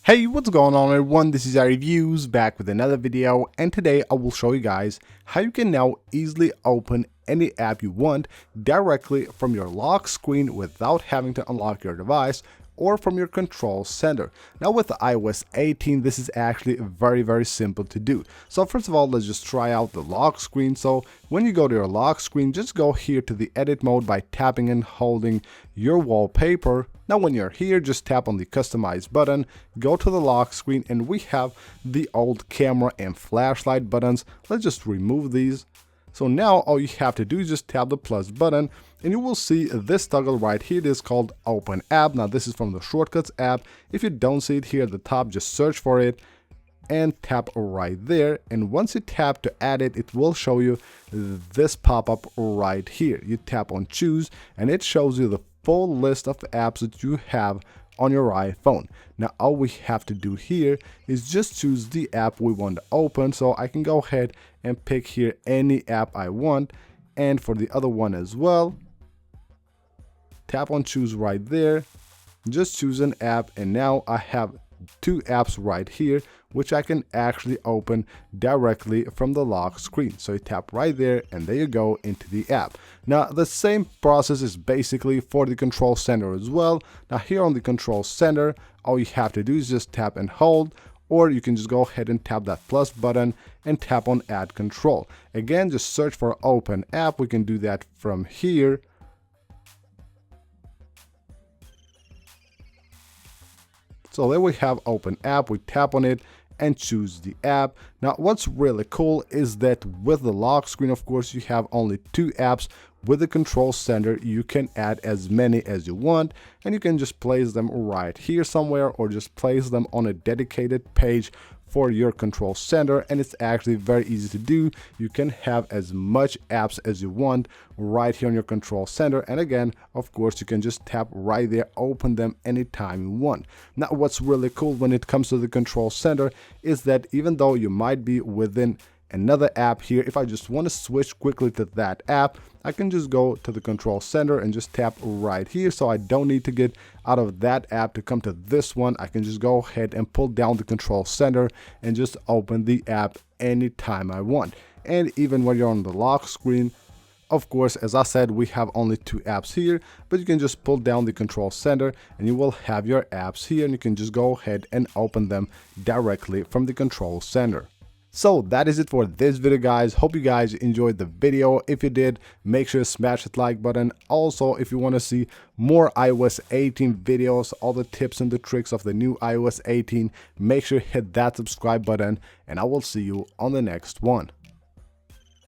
Hey, what's going on everyone, this is iReviews back with another video, and today I will show you guys how you can now easily open any app you want directly from your lock screen without having to unlock your device or from your control center. Now with the iOS 18, this is actually very simple to do. So first of all, let's just try out the lock screen. So when you go to your lock screen, just go here to the edit mode by tapping and holding your wallpaper. Now when you're here, just tap on the customize button, go to the lock screen, and we have the old camera and flashlight buttons. Let's just remove these. So now all you have to do is just tap the plus button and you will see this toggle right here. It is called Open App. Now this is from the Shortcuts app. If you don't see it here at the top, just search for it and tap right there. And once you tap to add it, it will show you this pop-up right here. You tap on choose and it shows you the full list of apps that you have on your iPhone. Now all we have to do here is just choose the app we want to open. So I can go ahead and pick here any app I want, and for the other one as well, tap on choose right there, just choose an app, and now I have two apps right here which I can actually open directly from the lock screen. So you tap right there and there you go into the app. Now the same process is basically for the control center as well. Now here on the control center, all you have to do is just tap and hold, or you can just go ahead and tap that plus button and tap on add control. Again, just search for open app. We can do that from here. So there we have open app. We tap on it and choose the app. Now what's really cool is that with the lock screen, of course, you have only two apps. With the control center, you can add as many as you want, and you can just place them right here somewhere or just place them on a dedicated page for your control center, and it's actually very easy to do. You can have as much apps as you want right here on your control center, and again, of course, you can just tap right there, open them anytime you want. Now what's really cool when it comes to the control center is that even though you might be within another app here, if I just want to switch quickly to that app, I can just go to the control center and just tap right here. So I don't need to get out of that app to come to this one. I can just go ahead and pull down the control center and just open the app anytime I want. And even when you're on the lock screen, of course, as I said, we have only two apps here, but you can just pull down the control center and you will have your apps here, and you can just go ahead and open them directly from the control center. So that is it for this video, guys. Hope you guys enjoyed the video. If you did, make sure to smash that like button. Also, if you want to see more iOS 18 videos, all the tips and the tricks of the new iOS 18, make sure to hit that subscribe button, and I will see you on the next one.